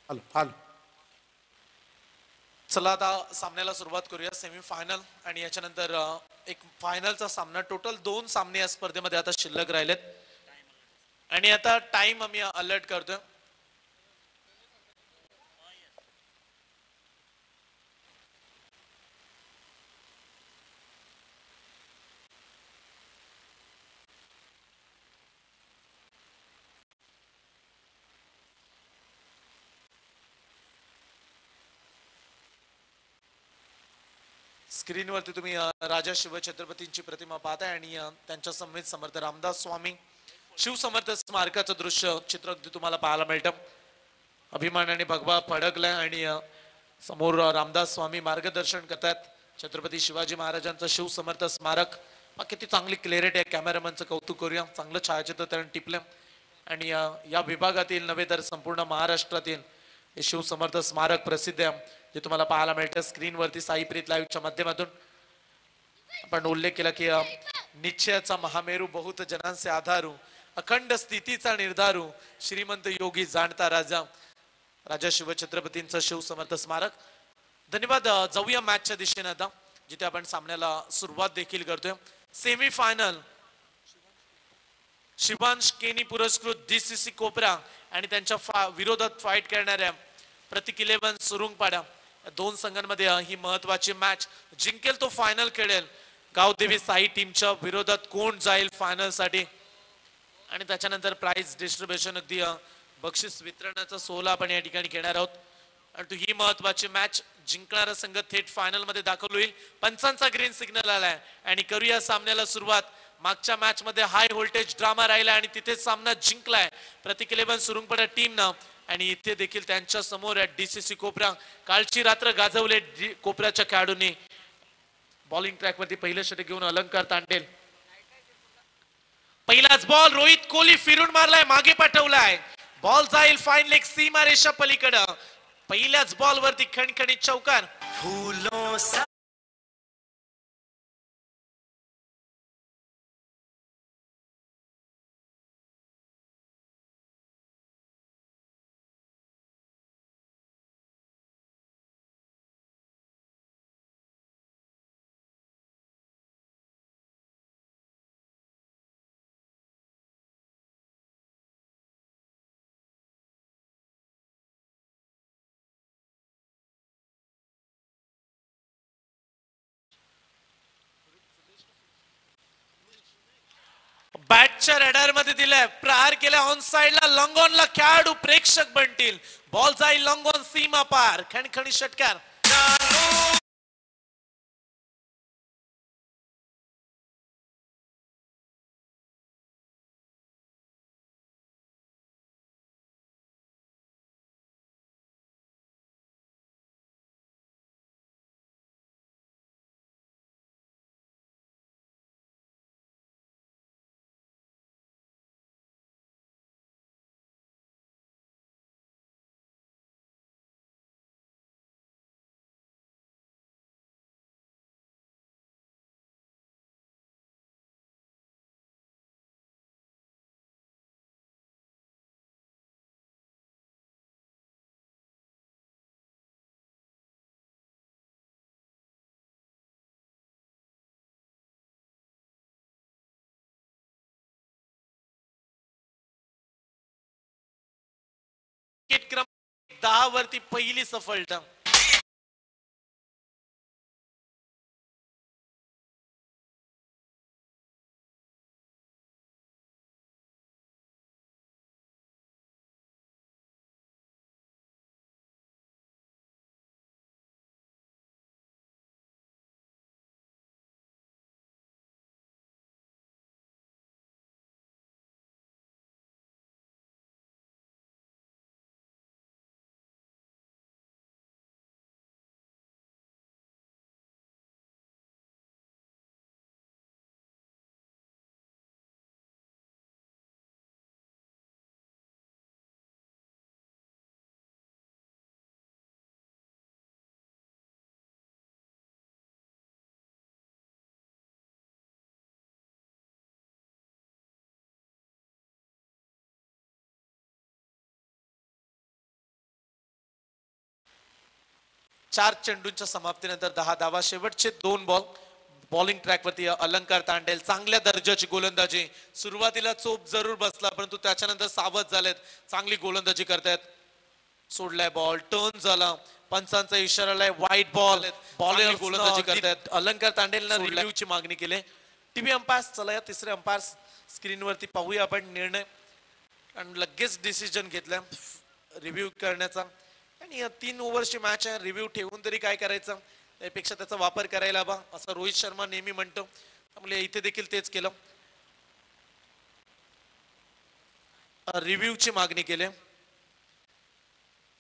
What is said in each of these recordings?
Hello hello. चला आता सामन्याला सुरुवात करूया. सेमी फायनल आणि याच्यानंतर एक फायनलचा सामना. टोटल 2 सामने या स्पर्धेमध्ये आता शिल्लक राहिलेत आणि आता टाइम आम्ही अलर्ट करतोय. स्क्रीनवरती तुम्ही राजा शिवछत्रपतींची प्रतिमा पाहताय आणि त्यांच्या समवेत समर्थ रामदास स्वामी शिवसमर्थ स्मारकाचं दृश्य चित्र अगदी तुम्हाला पाहायला मिळतं. अभिमानाने भगवा फडकलाय आणि समोर रामदास स्वामी मार्गदर्शन करतात. छत्रपती शिवाजी महाराजांचं शिवसमर्थ स्मारक. किती चांगली क्लॅरिटी आहे. कॅमेरामॅनचं कौतुक करूया. चांगलं छायाचित्र त्यानं टिपलं आणि या विभागातील नव्हे तर संपूर्ण महाराष्ट्रातील हे शिवसमर्थ स्मारक प्रसिद्ध आहे, जे तुम्हाला पाहायला मिळतं स्क्रीनवरती. साईप्रीत लाईव्हच्या माध्यमातून आपण उल्लेख केला की निश्चयाचा महामेरू बहुत जनांचे आधारू अखंड स्थितीचा निर्धारू श्रीमंत योगी जाणता राजा राजा शिवछत्रपतींचं शिवसमर्थ स्मारक. धन्यवाद. जाऊया मॅचच्या दिशेने आता, जिथे आपण सामन्याला सुरुवात देखील करतोय. सेमी फायनल शिवांश केनी पुरस्कृत DCC कोपरा आणि त्यांच्या विरोधात फाईट करणाऱ्या प्रतीक 11 सुरुंगपाडा या दोन संघांमध्ये ही महत्वाची मॅच. जिंकेल तो फायनल खेळेल. गावदेवी साई टीमच्या विरोधात कोण जाईल फायनल साठी आणि त्याच्यानंतर प्राइज डिस्ट्रीब्युशन अगदी बक्षीस वितरणाचा सोहळा आपण या ठिकाणी घेणार आहोत. आणि ही महत्वाची मॅच. जिंकणारा संघ थेट फायनल मध्ये दाखल होईल. पंचांचा ग्रीन सिग्नल आलाय आणि करूया सामन्याला सुरुवात. मागच्या मॅच मध्ये हाय व्होल्टेज ड्रामा राहिला आणि तिथे सामना जिंकलाय प्रतीक 11 सुरुंगपाडा टीमनं आणि इथे देखील त्यांच्या समोर आहे DCC कोपरा. कालची रात्र गाजवले कोपऱ्याच्या खेळाडूंनी. बॉलिंग ट्रॅक वरती पहिलं षटक घेऊन अलंकार तांडेल. पहिलाच बॉल रोहित कोहली फिरून मारलाय, मागे पाठवलाय. बॉल जाईल फाईन लेग सीमा रेषा पलीकडं. पहिल्याच बॉल वरती खणखणीत चौकार. बॅटच्या रडार मध्ये दिलाय. प्रहार केला ऑन साइडला. लॉंग ऑनला खेळाडू प्रेक्षक बनतील. बॉल जाईल लॉंग ऑन सीमा पार. खणखणी षटकार. क्रमांक 10 वरती पहिली सफलता. 4 चेंडूंच्या समाप्तीनंतर 10 धावा, शेवटचे 2 बॉल. बॉलिंग ट्रॅकवरती अलंकार तांडेल, चांगल्या दर्जाची गोलंदाजी. सुरुवातीला चोप जरूर बसला, परंतु त्याच्यानंतर सावध झालेत, चांगली गोलंदाजी करतायत. सोडलाय बॉल, टर्न झाला, पंचांचा इशारा आलाय, वाईट बॉल. बॉलर गोलंदाजी करतायत. अलंकार तांडेलनं रिव्ह्यूची मागणी केली. टीव्ही अंपायर्स, चला या तिसऱ्या अंपायर्स स्क्रीनवरती पाहूया आपण निर्णय. आणि लगेच डिसिजन घेतलाय रिव्ह्यू करण्याचा. आणि 3 ओव्हरची मॅच आहे, रिव्ह्यू ठेवून तरी काय करायचं, त्यापेक्षा त्याचा वापर करायला हवा असं रोहित शर्मा नेहमी म्हणतो. त्यामुळे इथे देखील तेच केलं, रिव्ह्यूची मागणी केली,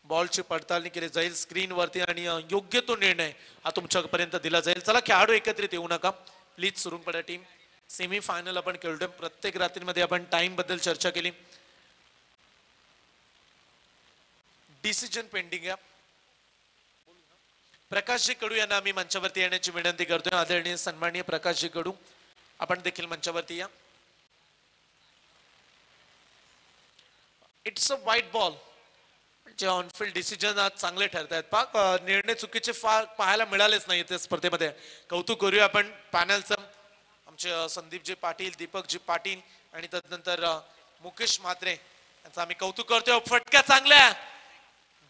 बॉलची पडताळणी केली जाईल स्क्रीनवरती आणि योग्य तो निर्णय हा तुमच्यापर्यंत दिला जाईल. चला खेळाडू एकत्रित येऊ नका प्लीज, सुरू पडा टीम. सेमी फायनल आपण खेळतोय. प्रत्येक रात्रीमध्ये आपण टाइम बद्दल चर्चा केली. डिसिजन पेंडिंग आहे. प्रकाशजी कडू यांना आम्ही मंचावरती येण्याची विनंती करतोय. आदरणीय सन्माननीय प्रकाशजी कडू, आपण देखील मंचावरती या. इट्स अ वाईट बॉल. जे ऑनफिल्ड डिसिजन आज चांगले ठरतायत. पाक निर्णय चुकीचे पाहायला मिळालेच नाही त्या स्पर्धेमध्ये. कौतुक करूया आपण पॅनलचं, आमचे संदीपजी पाटील, दीपकजी पाटील आणि त्यानंतर मुकेश म्हात्रे यांचं आम्ही कौतुक करतोय. फटका चांगल्या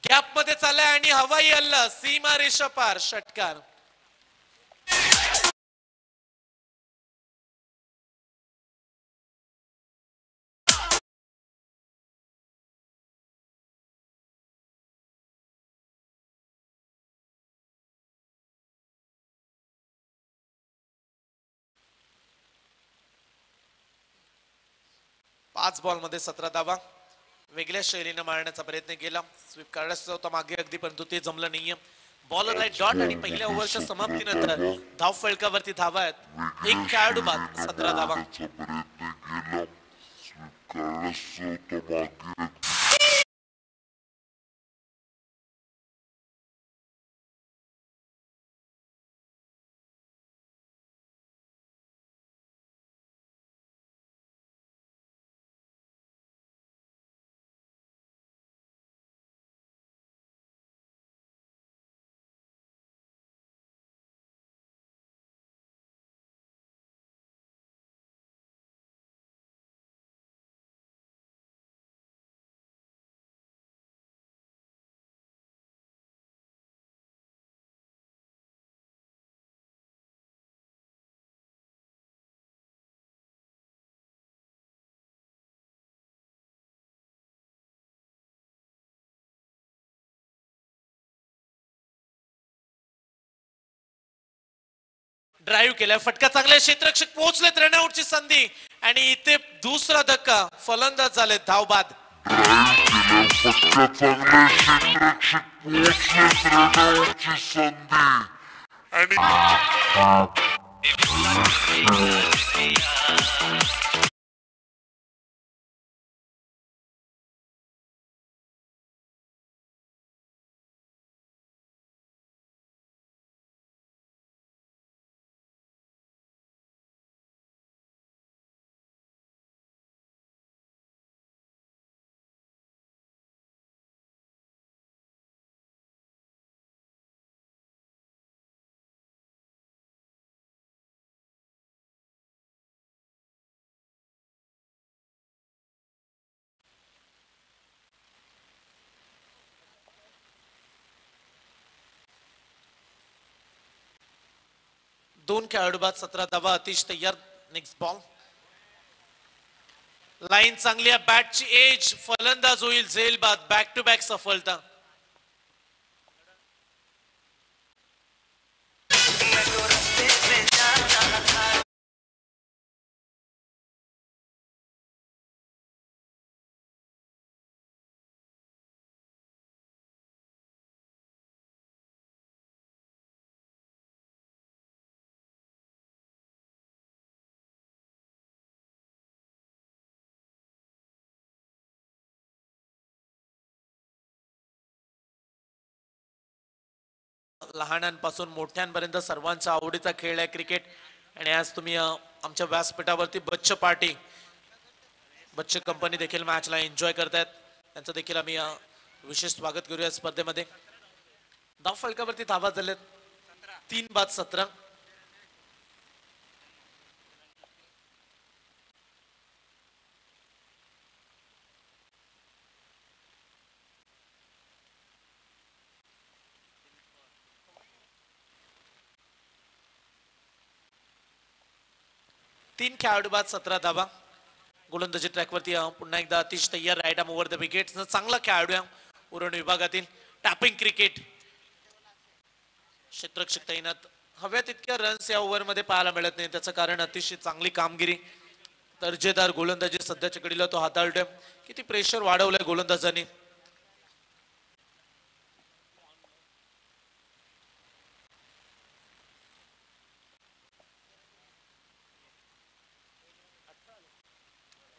गॅप मध्ये चाललाय आणि हवाई हल्ला सीमा रेषा पार, षटकार. पाच बॉल मध्ये 17 धावा. वेगळ्या शैलीने मारण्याचा प्रयत्न केला, स्वीप काढायचा होता मागे अगदी, परंतु ते जमलं नाहीये. बॉलर राईट डॉट आणि पहिल्या ओव्हरच्या समाप्तीनंतर धाव फलकावरती धावा आहेत. एक खेळाडू बाद, 17 धावा. ड्राईव्ह केला, फटका चांगला, क्षेत्ररक्षक पोहोचलेत, रनआउटची संधी आणि इथे दुसरा धक्का, फलंदाज झाले धाव बाद. दोन खेळाडू बाद, 17 धावा. अतिश तयार. Next ball. लाईन चांगली आहे, बॅटची एज, फलंदाज होईल झेल बाद. बॅक टू बॅक सफलता. लहानांपासून मोठ्यांपर्यंत सर्वांचा आवडीचा खेळ आहे क्रिकेट. आणि आज तुम्ही आमच्या व्यासपीठावरती बच्चे कंपनी देखील मॅचला एन्जॉय करतायत. त्यांचं देखील आम्ही विशेष स्वागत करूया स्पर्धेमध्ये. धाव फलकावरती धावा झाल्यात 3-17. तीन खेळाडू बाद 17 धावा. गोलंदाजी ट्रॅकवरती पुन्हा एकदा अतिश तयार right arm over the wicket. चांगला खेळाडू आहे उरण विभागातील. टॅपिंग क्रिकेट क्षेत्ररक्षक तैनात. हव्या तितक्या रन्स या ओव्हर मध्ये पाहायला मिळत नाही. त्याचं कारण अतिशय चांगली कामगिरी, दर्जेदार गोलंदाजी सध्याच्या घडीला तो हाताळतोय. किती प्रेशर वाढवलंय गोलंदाजांनी.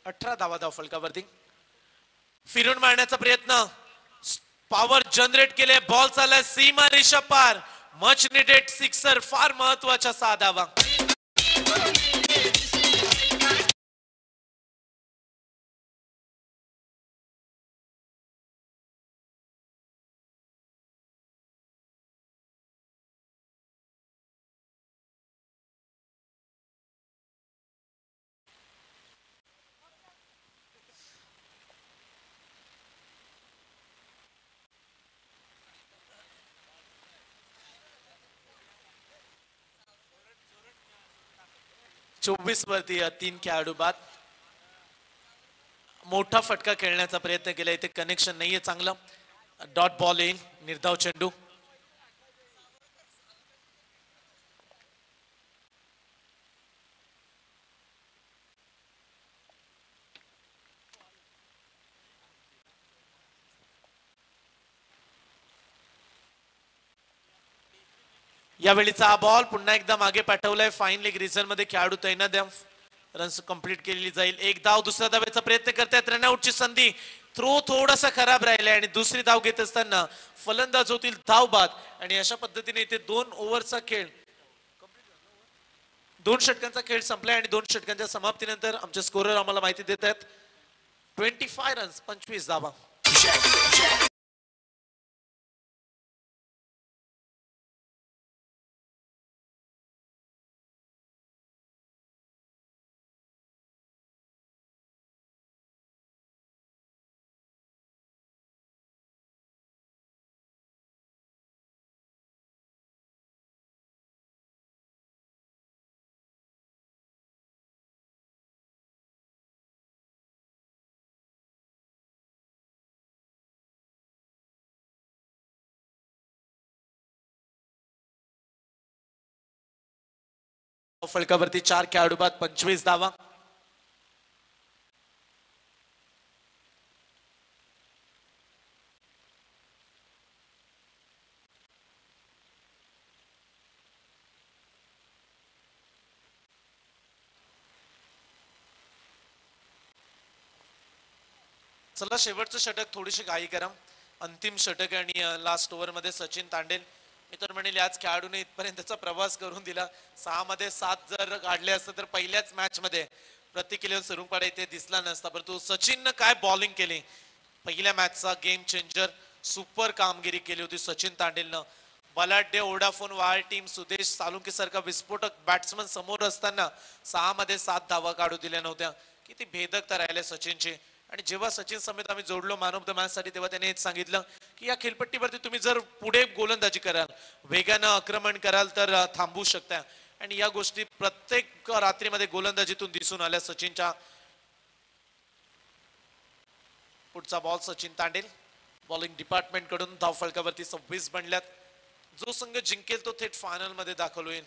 अठरा धावा धाव फलकावरती. फिरून मारण्याचा प्रयत्न, पॉवर जनरेट केले, बॉल चाललाय सीमा रेषा पार. मच निडेड सिक्सर, फार महत्वाच्या 6 धावा. चोवीस वरती 3 खेळाडू बाद. मोठा फटका खेळण्याचा प्रयत्न केला, इथे कनेक्शन नाहीये चांगलं. डॉट बॉल येईल, निर्धाव चेंडू. यावेळीचा बॉल पुन्हा एकदा मागे पाठवलाय. फाईन लेग रिझन मध्ये खेळाडू तैनात द्या. रन्स कंप्लीट केलेली जाईल. एक धाव, दुसऱ्या धावेचा प्रयत्न करतायत. रनआउटची संधी. थ्रो थोडासा खराब राहिलाय आणि दुसरी धाव घेत असताना फलंदाज होतील धाव बाद. आणि अशा पद्धतीने इथे 2 ओव्हरचा खेळ, 2 षटकांचा खेळ संपलाय आणि 2 षटकांच्या समाप्तीनंतर आमचे स्कोरर आम्हाला माहिती देत आहेत 25 रन्स 25 धावा. फलकावरती 4 खेळाडू बाद 25 धावा. चला शेवटचं षटक थोडीशी घाई करा. अंतिम षटक आणि लास्ट ओव्हर मध्ये सचिन तांडेल. मी तर म्हणेल आज खेळाडूने इथपर्यंतचा प्रवास करून दिला. 6 मध्ये 7 जर काढले असतं तर पहिल्याच मॅच मध्ये प्रतिकिलन सुरुंगपाडे इथे दिसला नसता. परंतु सचिननं काय बॉलिंग केली. पहिल्या मॅचचा गेम चेंजर, सुपर कामगिरी केली होती सचिन तांडेलनं. बलाढ्य ओडाफोन वाळ टीम सुदेश सालुंके सारखा विस्फोटक बॅट्समन समोर असताना 6 मध्ये 7 धावा काढू दिल्या नव्हत्या. किती भेदकता राहिले सचिनचे. आणि जेव्हा सचिन समेत आम्ही जोडलो मॅन ऑफ द मॅच साठी तेव्हा त्याने हेच सांगितलं की या खेळपट्टीवरती तुम्ही जर पुढे गोलंदाजी कराल, वेगानं आक्रमण कराल तर थांबू शकता. आणि या गोष्टी प्रत्येक रात्रीमध्ये गोलंदाजीतून दिसून आल्या सचिनच्या. पुढचा ball Sachin Tandel. Bowling department कडून धाव फलकावरती 26 बनल्यात. जो संघ जिंकेल तो थेट फायनल मध्ये दाखल होईल.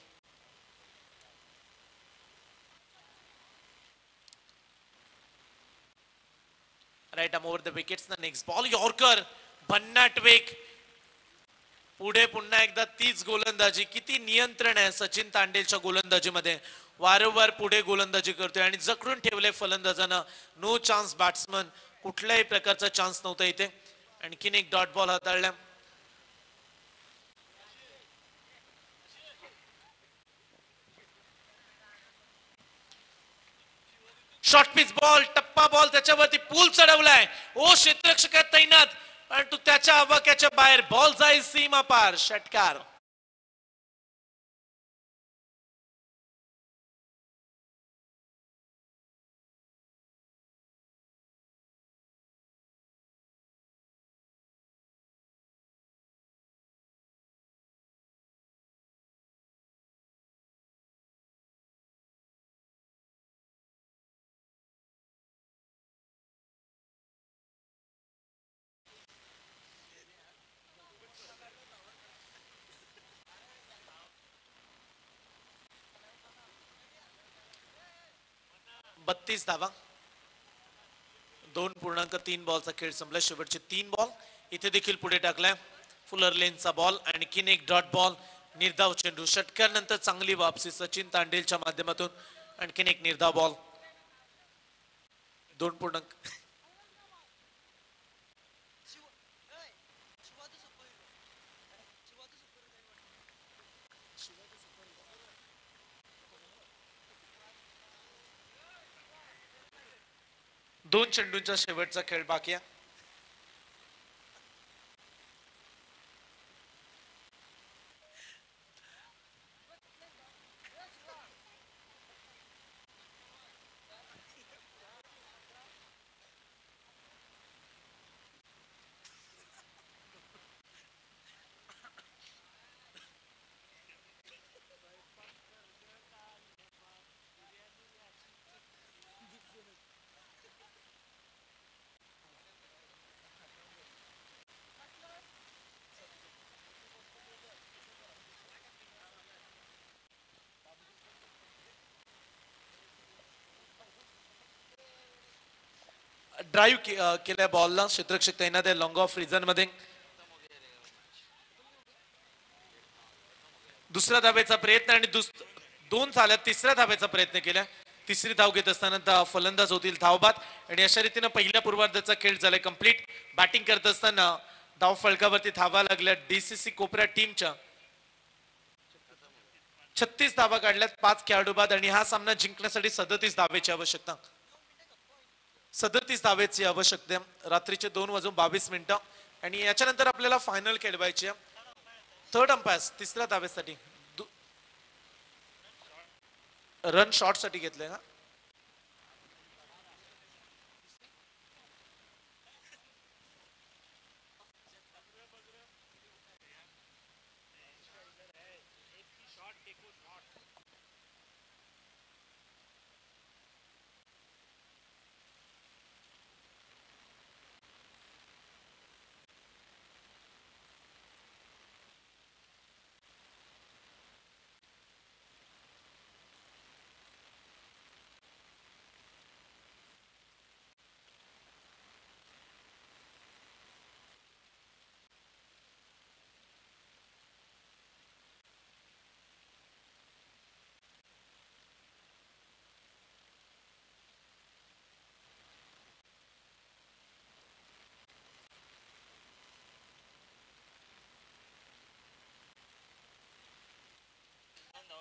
Right arm over the wickets. Next ball yorker, भन्नाट वेग. पुढे पुन्हा एकदा तीच गोलंदाजी. किती नियंत्रण आहे सचिन तांडेलच्या गोलंदाजीमध्ये. वारंवार पुढे गोलंदाजी करतोय आणि जखडून ठेवले फलंदाजांना. नो चान्स बॅट्समन, कुठल्याही प्रकारचा चान्स नव्हता इथे. आणखीन एक डॉट बॉल हाताळला. शॉर्ट पिच बॉल, टप्पा बॉल, त्याच्यावरती पूल चढवलाय. ओ क्षेत्ररक्षक तैनात. परंतु त्याच्या आवाक्याच्या बाहेर बॉल जाईल सीमा पार. षटकार. बत्तीस धावा. 2.3 बॉलचा खेळ संपला. शेवटचे 3 बॉल इथे देखील पुढे टाकलाय. फुलर लेनचा बॉल. आणखीन एक डॉट बॉल. निर्धाव चेंडू. षटकार नंतर चांगली वापसी सचिन तांडेलच्या माध्यमातून. आणखीन एक निर्धाव बॉल. 2. दोन चेंडूंचा शेवटचा खेळ बाकी आहे. ड्राईव्ह केल्या बॉलला क्षेत्ररक्षक तैनात आहे लॉंग ऑफ रिझन मध्ये. दुसऱ्या धावेचा प्रयत्न आणि 2 झाल्या. तिसऱ्या धावेचा प्रयत्न केला. तिसरी धाव घेत असताना फलंदाज होतील धावबाद. आणि अशा रीतीने पहिल्या पूर्वार्धाचा खेळ झालाय कंप्लीट. बॅटिंग करत असताना धाव फलकावरती धावा लागल्या डीसीसी कोपरा टीमच्या. 36 धावा काढल्यात 5 खेळाडू बाद. आणि हा सामना जिंकण्यासाठी 37 धावेची आवश्यकता. 37 धावेची आवश्यकता. रात्रीचे 2:22. आणि याच्यानंतर आपल्याला फायनल खेळवायची आहे. थर्ड अंपायर तिसऱ्या धावेसाठी रन शॉट साठी घेतले ना.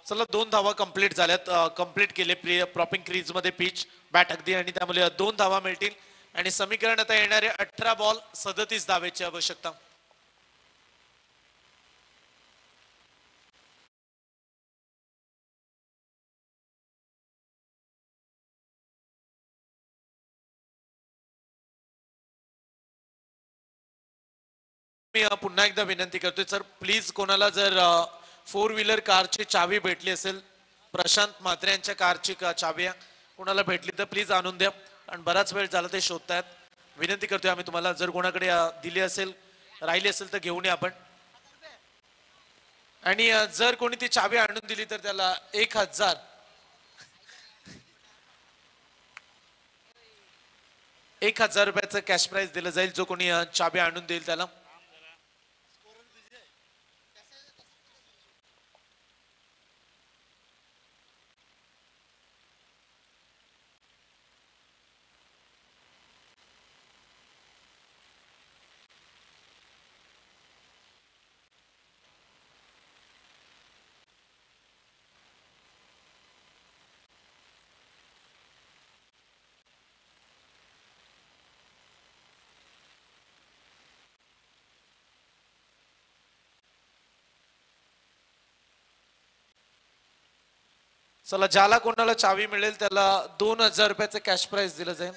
चला 2 धावा कंप्लीट झाल्यात. कंप्लीट केले प्रॉपिंग क्रीज मध्ये पिच बॅट अगदी. आणि त्यामुळे 2 धावा मिळतील. आणि समीकरण आता येणारे 18 बॉल 37 धावेची आवश्यकता. मी पुन्हा एकदा विनंती करतोय सर प्लीज कोणाला जर 4 व्हीलर कारची चावी भेटली असेल, प्रशांत म्हात्रे यांच्या कारची चावी कोणाला भेटली तर प्लीज आणून द्या. आणि बराच वेळ झाला ते शोधतायत. विनंती करतोय आम्ही तुम्हाला जर कोणाकडे दिली असेल राहिली असेल तर घेऊन या आपण. आणि जर कोणी ती चावी आणून दिली तर त्याला 1000 रुपयाचं कॅश प्राइज दिलं जाईल जो कोणी चावी आणून देईल त्याला. चला, ज्याला कोणाला चावी मिळेल त्याला 2000 रुपयाचं कॅश प्राइज दिलं जाईल.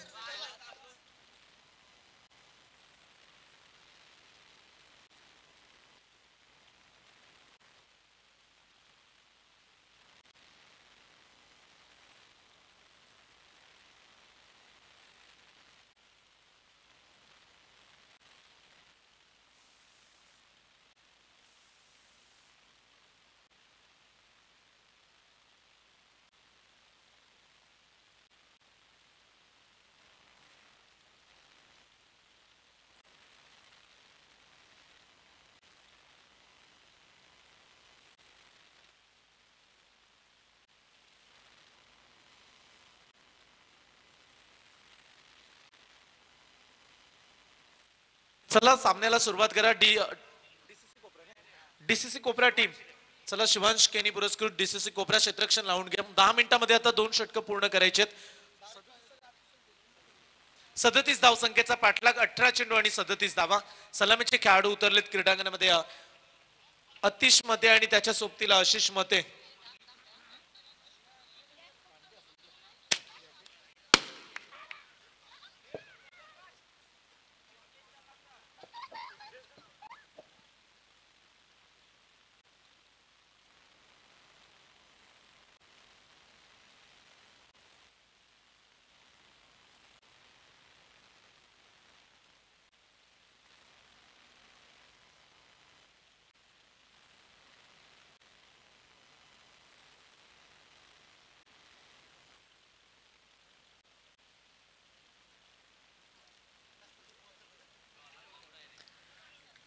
चला, सामन्याला सुरुवात करा. डीसीसी कोपरा टीम. चला, शिवांश केनी पुरस्कृत डीसीसी कोपरा क्षेत्ररक्षण लावून घ्या. 10 मिनिटांमध्ये आता 2 षटकं पूर्ण करायचे. 37 धाव संख्येचा पाठलाग, 18 चेंडू आणि 37 धावा. सलामीचे खेळाडू उतरलेत क्रीडांगणामध्ये. अतिश मते आणि त्याच्या सोबतीला आशिष मते.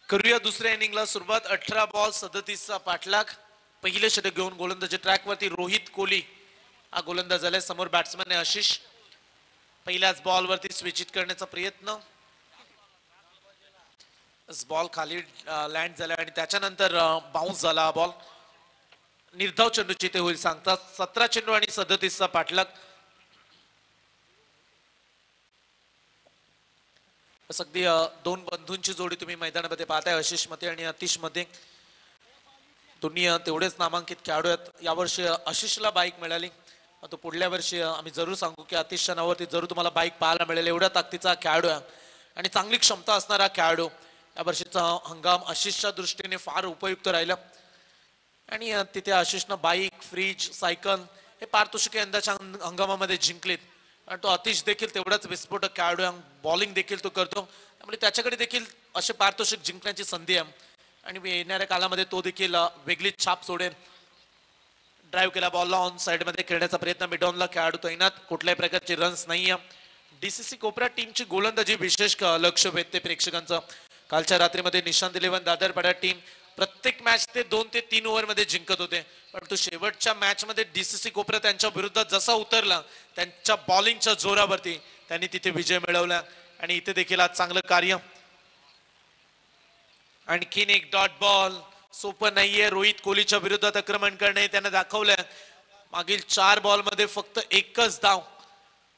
करूया दुसऱ्या इनिंगला सुरुवात. 18 बॉल 37चा पाठलाग. पहिले षटक घेऊन गोलंदाजी ट्रॅकवरती रोहित कोहली हा गोलंदाज झालाय. समोर बॅट्समन आहे आशिष. पहिल्याच बॉल वरती स्विचित करण्याचा प्रयत्न. बॉल खाली लँड झाला आणि त्याच्यानंतर बाउन्स झाला बॉल. निर्धाव चेंडूची ते होईल सांगतात. 17 चेंडू आणि 37चा पाठलाग. अगदी दोन बंधूंची जोडी तुम्ही मैदानामध्ये पाहताय, आशिष मते आणि अतिश मते. दोन्ही तेवढेच नामांकित खेळाडू आहेत. यावर्षी आशिषला बाईक मिळाली, तो पुढल्या वर्षी आम्ही जरूर सांगू की अतिशच्या नावावरती जरूर तुम्हाला बाईक पाहायला मिळेल. एवढ्या ताकदीचा खेळाडू आहे आणि चांगली क्षमता असणारा खेळाडू. या वर्षीचा हंगाम आशिषच्या दृष्टीने फार उपयुक्त राहिला आणि तिथे आशिषनं बाईक, फ्रीज, सायकल हे पारितोषिके यंदाच्या हंगामामध्ये जिंकलीत. आणि तो अतिश देखील तेवढाच विस्फोटक खेळाडू आहे. बॉलिंग देखील तो करतो, त्यामुळे त्याच्याकडे देखील असे पारितोषिक जिंकण्याची संधी आहे आणि येणाऱ्या कालामध्ये तो देखील वेगळी छाप सोडेल. ड्राईव्ह केला बॉलला ऑन साइड मध्ये खेळण्याचा प्रयत्न. मिडॉनला खेळाडू तैनात, कुठल्याही प्रकारचे रन्स नाहीये. डीसीसी कोपरा टीमची गोलंदाजी विशेष लक्ष वेधते प्रेक्षकांचं. कालच्या रात्रीमध्ये निशांत 11 दादरपाडा टीम प्रत्येक मॅच ते 2 ते 3 ओव्हर मध्ये जिंकत होते, परंतु शेवटच्या मॅच मध्ये डीसीसी कोपरा त्यांच्या विरुद्ध जसा उतरला त्यांच्या बॉलिंगच्या जोरावरती त्यांनी तिथे विजय मिळवला आणि इथे देखील आज चांगलं कार्य. आणखीन एक डॉट बॉल. सोपं नाहीये रोहित कोहलीच्या विरोधात आक्रमण करणे. त्यांना दाखवलंय मागील 4 बॉल मध्ये फक्त एकच धाव.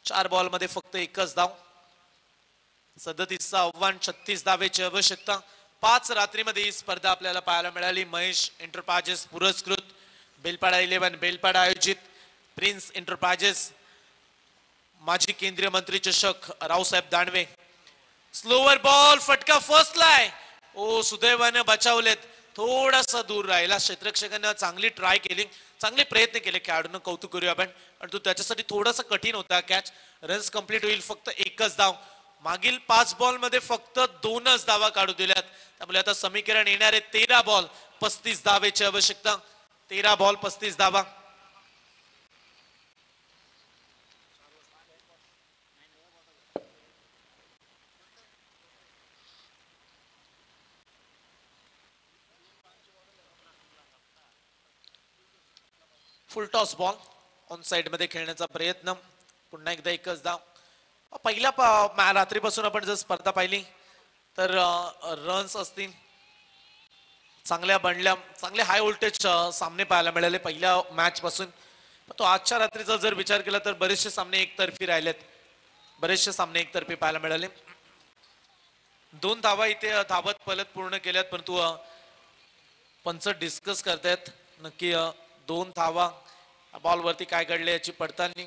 4 बॉल मध्ये फक्त एकच धाव. 37चा आव्हान, 36 धावेची आवश्यकता. 5 रात्रीमध्ये ही स्पर्धा आपल्याला पाहायला मिळाली. महेश एंटरप्राइजेस पुरस्कृत बेलपाडा 11 बेलपाडा आयोजित प्रिन्स एंटरप्राइजेस माजी केंद्रीय मंत्री चषक रावसाहेब दानवे. स्लोवर बॉल, फटका फसलाय. ओ, सुदैवाने बचावलेत. थोडासा दूर राहिला. क्षेत्ररक्षकांना चांगली ट्राय केली, चांगले प्रयत्न केले. खेळाडूंना कौतुक करूया आपण, परंतु त्याच्यासाठी थोडासा कठीण होता कॅच. रन्स कंप्लीट होईल. फक्त एकच धाव. मागील 5 बॉल मध्ये फक्त 2च धावा काढू दिल्यात. त्यामुळे आता समीकरण येणारे 13 बॉल 35 धावेची आवश्यकता. 13 बॉल 35 धावा. फुल टॉस बॉल ऑन साइड मध्ये खेळण्याचा प्रयत्न. पुन्हा एकदा एकच धाव. पहिल्या रात्रीपासून आपण जर स्पर्धा पाहिली तर रन्स असतील चांगल्या बनल्या, चांगले हाय व्होल्टेज सामने पाहायला मिळाले पहिल्या मॅच पासून. तो आजच्या रात्रीचा जर विचार केला तर बरेचसे सामने एकतर्फी राहिलेत. बरेचसे सामने एकतर्फी पाहायला मिळाले. 2 धावा इथे धावत पलत पूर्ण केल्यात, परंतु पंच डिस्कस करतायत नक्की 2 धावा बॉल वरती काय घडले याची पडताळणी.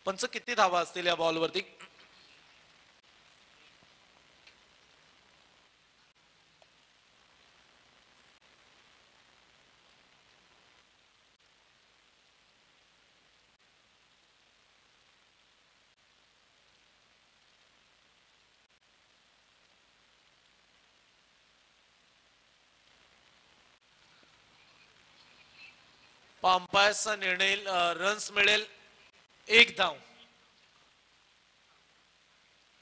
पंच किती धावा असतील या बॉलवरती? अंपायरचा निर्णय रन्स मिळेल 1 धाव.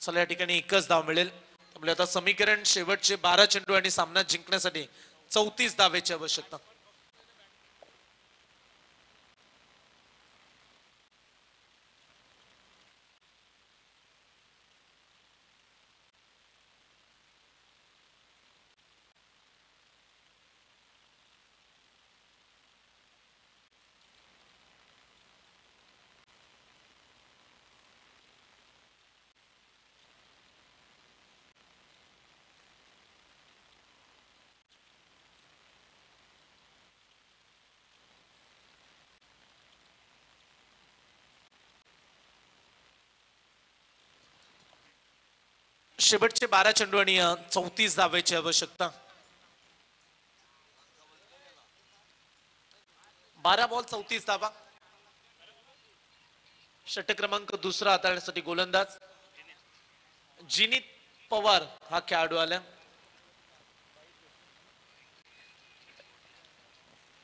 चला या ठिकाणी 1च धाव मिळेल. त्यामुळे आता समीकरण शेवटचे 12 चेंडू आणि सामना जिंकण्यासाठी 34 धावेची आवश्यकता. शेवटचे 12 चेंडू आणि 34 धावेची आवश्यकता. 12 बॉल 34 धावा. षटक क्रमांक दुसरा हाताळण्यासाठी गोलंदाज जिनीत पवार हा खेळाडू आला.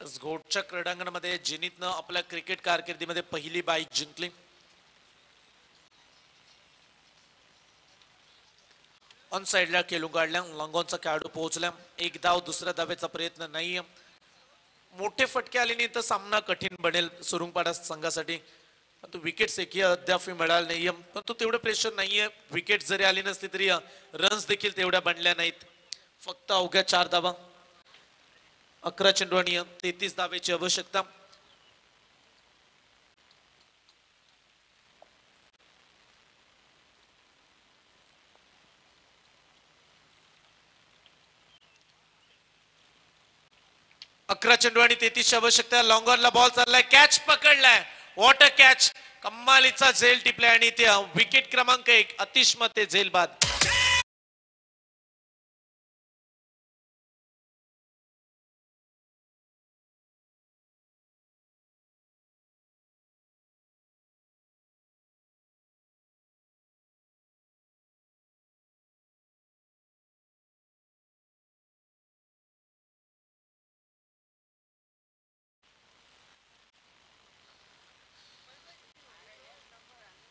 घोटच्या क्रीडांगणामध्ये जिनीतनं आपल्या क्रिकेट कारकिर्दीमध्ये पहिली बाईक जिंकली. ऑन साइडला खेळून काढल्या. लॉंगॉनचा खेळाडू पोहोचला. 1 धाव. दुसऱ्या धावेचा प्रयत्न नाहीये. मोठे फटके आले नाही तर सामना कठीण बनेल सुरुंगपाडा संघासाठी. परंतु विकेट्स एकही अद्याप मिळाले नाहीये. परंतु तेवढं प्रेशर नाहीये. विकेट जरी आली नसली तरी रन्स देखील तेवढ्या बनल्या नाहीत. फक्त अवघ्या 4 धावा. 11 चेंडू आणि 33 धावेची आवश्यकता. अकरा चेंडू आणि 33 आवश्यकता. लॉंगॉनला बॉल चाललाय. कॅच पकडलाय. What a catch. कम्मालीचा झेल टिपलाय आणि ते विकेट क्रमांक 1 अतिश मते झेल बाद.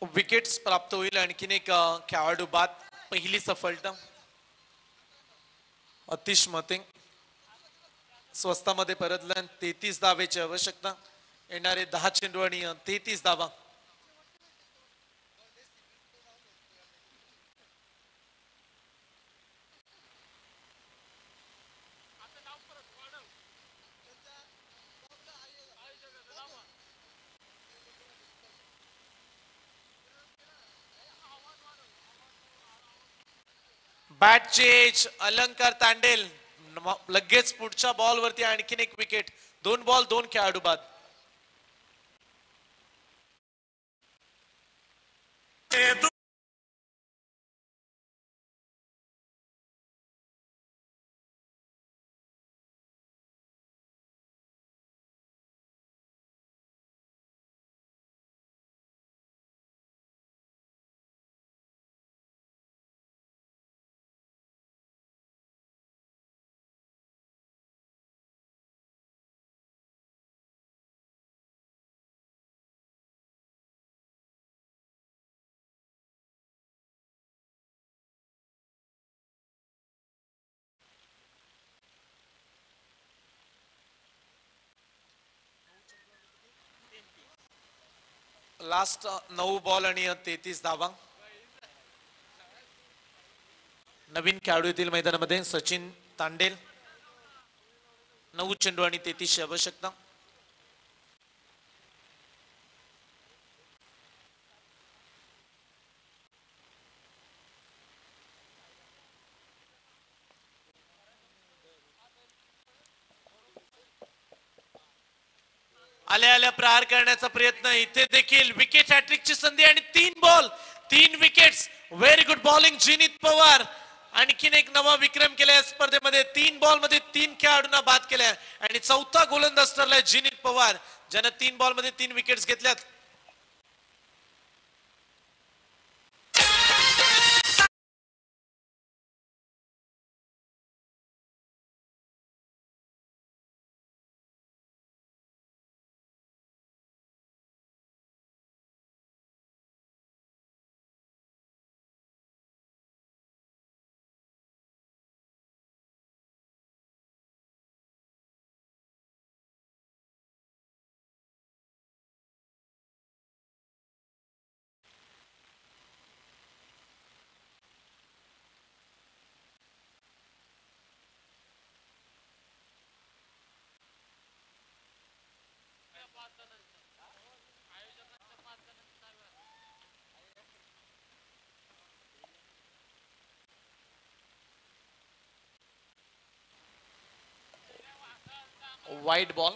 विकेट्स प्राप्त होईल. आणखीन एक खेळाडू बाद. पहिली सफलता अतिश मते स्वस्तामध्ये परतल्या. 33 धावेची आवश्यकता. येणारे 10 चेंडू आणि 33 धावा. Bat change. अलंकार तांडेल लगेच पुढच्या बॉल वरती आणखीन एक विकेट. 2 बॉल 2 खेळाडू बाद. लास्ट 9 बॉल आणि 33 धावा. नवीन खेळाडू येथील मैदानामध्ये सचिन तांडेल. 9 चेंडू आणि 33 आवश्यकता. आल्या आल्या प्रहार करण्याचा प्रयत्न. इथे देखील विकेट हॅट्रिकची संधी आणि 3 ball 3 wickets. Very good bowling Jinit Pawar. आणखीन एक नवा विक्रम केलाय स्पर्धेमध्ये. 3 बॉल मध्ये 3 खेळाडूंना बाद केलाय आणि चौथा गोलंदाज ठरलाय जिनित पवार, ज्याने 3 बॉल मध्ये 3 विकेट्स घेतल्यात. Wide ball.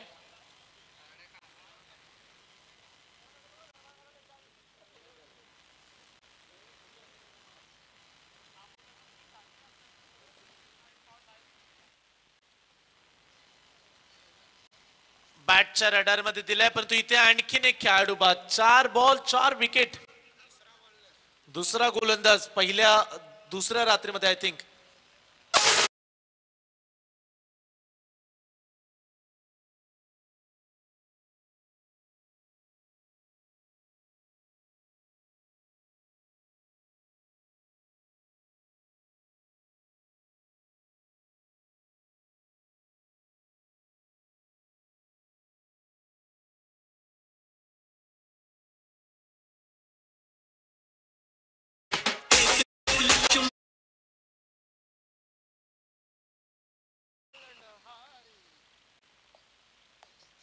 बॅटच्या रडार मध्ये दिलाय, परंतु इथे आणखीन एक खेळाडू बाद. 4 बॉल 4 विकेट. दुसरा गोलंदाज दुसऱ्या रात्रीमध्ये आय थिंक.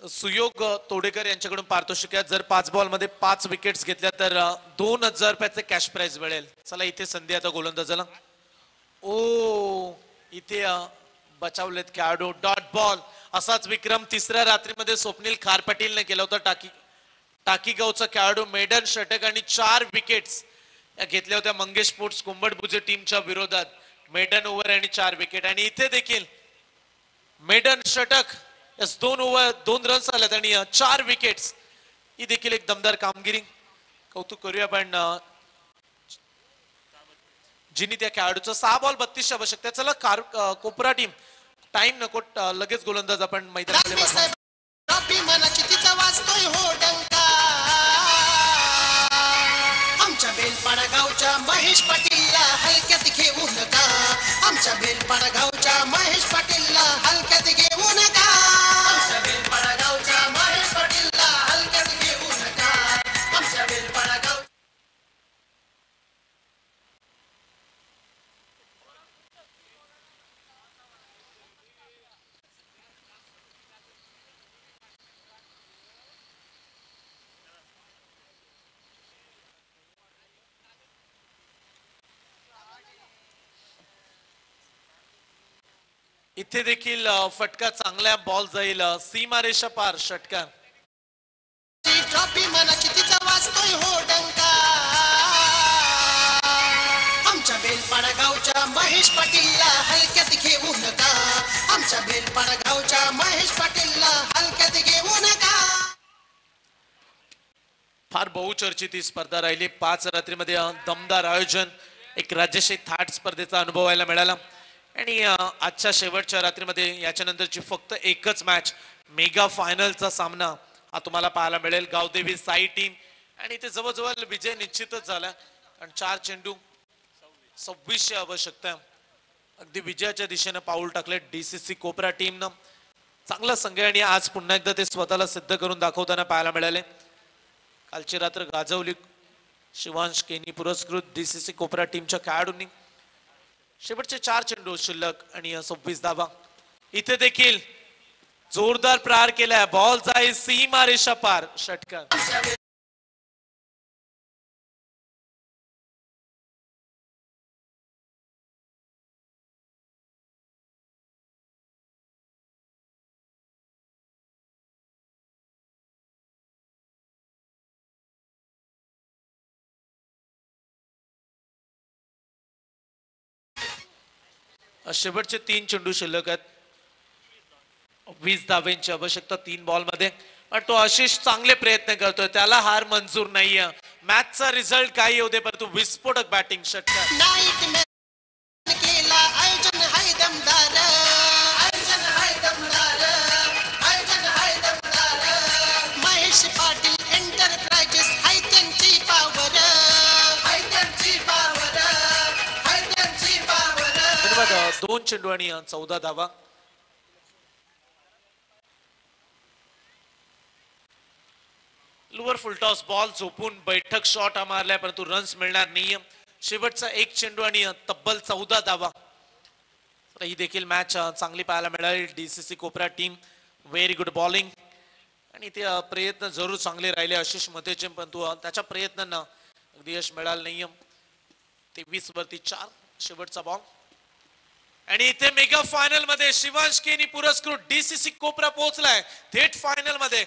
सुयोग तोडेकर यांच्याकडून पारितोषिक आहे. जर 5 बॉल मध्ये 5 विकेट्स घेतल्या तर 2000 रुपयाचे कॅश प्राइज मिळेल. चला इथे संधी आता गोलंदाजाला. ओ इथे बचावलेत खेळाडू. Dot ball. असाच विक्रम तिसऱ्या रात्रीमध्ये स्वप्नील खार पाटीलने केला होता. टाकीगावचा खेळाडू मेडन षटक आणि 4 विकेट्स घेतल्या होत्या मंगेश स्पोर्ट्स कुंभटभुजे टीमच्या विरोधात. मेडन ओव्हर आणि 4 विकेट. आणि इथे देखील मेडन षटक, 2 ओव्हर 2 रन्स आल्यात आणि 4 विकेट्स. ही देखील एक दमदार कामगिरी. कौतुक करूया पण जिनी त्या खेळाडूचं. 6 बॉल 32 आवश्यकता. चला कोपरा टीम टाइम नको, लगेच गोलंदाज आपण मैदानामध्ये. आमच्या बेलपाडा गावच्या महेश पाटीलला हलक्यात घेऊ नका. आमच्या बेलपाडा गावच्या महेश पाटीलला हलक्यात घेऊ नका. आमच्या बेलपाडा गावच्या महेश पाटीलला हलक्यात घेऊ नका. आमच्या बेलपाडा गाव. इथे देखील फटका चांगला बॉल जाईल सीमारेषा पार षटकार. ट्रॉफी मनाची तिचा वाजतोय हो डंका. आमच्या बेलपाडा गावच्या महेश पाटीलला हलक्यात घेऊ नका. आमच्या बेलपाडा गावच्या महेश पाटीलला हलक्यात घेऊ नका. फार बहुचर्चित ही स्पर्धा राहिली. 5 रात्रीमध्ये दमदार आयोजन. एक राज्यशाही थाट स्पर्धेचा अनुभव व्हायला मिळाला. आणि आजच्या शेवटच्या रात्रीमध्ये याच्यानंतरची फक्त एकच मॅच, मेगा फायनलचा सामना हा तुम्हाला पाहायला मिळेल. गावदेवी साई टीम. आणि ते जवळजवळ विजय निश्चितच झाला, कारण 4 चेंडू 26 आवश्यकता. अगदी विजयाच्या दिशेने पाऊल टाकले डीसीसी कोपरा टीमनं. चांगला संघ आणि आज पुन्हा एकदा ते स्वतःला सिद्ध करून दाखवताना पाहायला मिळाले. कालची रात्र गाजवली शिवांश केनी पुरस्कृत डीसीसी कोपरा टीमच्या खेळाडूंनी. शेवटचे 4 चेंडू शिल्लक आणि 26 धावा. इथे देखील जोरदार प्रहार केलाय. बॉल जाईल सीमा रेषा पार षटकार. शेवटचे 3 चेंडू शिल्लक आहेत. 20 धाब्यांची आवश्यकता 3 बॉल मध्ये. पण तो आशिष चांगले प्रयत्न करतोय, त्याला हार मंजूर नाहीये. मॅचचा रिझल्ट काही येऊ दे, परंतु विस्फोटक बॅटिंग षटकार. नाईट मॅच केला आयोजन हाय दमदार, आयोजन हाय दमदार, आयोजन हाय दमदार. महेश पाटील एंटरप्राइजेस हाय त्यांची पावर, हाय त्यांची पावर, हाय त्यांची पावर. धन्यवाद. 2 चेंडू आणि 14 धावा. लोअर फुलटॉस बॉल झोपून बैठक शॉट मारलाय, परंतु रन्स मिळणार नाही. शेवटचा 1 चेंडू आणि तब्बल 14 धावा. तर ही देखील मॅच चांगली पाहायला मिळाली. डीसीसी कोपरा टीम व्हेरी गुड बॉलिंग आणि ते प्रयत्न जरूर चांगले राहिले आशिष मतेचे, परंतु त्याच्या प्रयत्नांना अगदी यश मिळालं नाही. 23 वरती 4 शेवटचा बॉल. आणि इथे मेगा फायनल मध्ये शिवांश केनी पुरस्कृत डीसीसी कोपरा पोहोचलाय थेट फायनल मध्ये.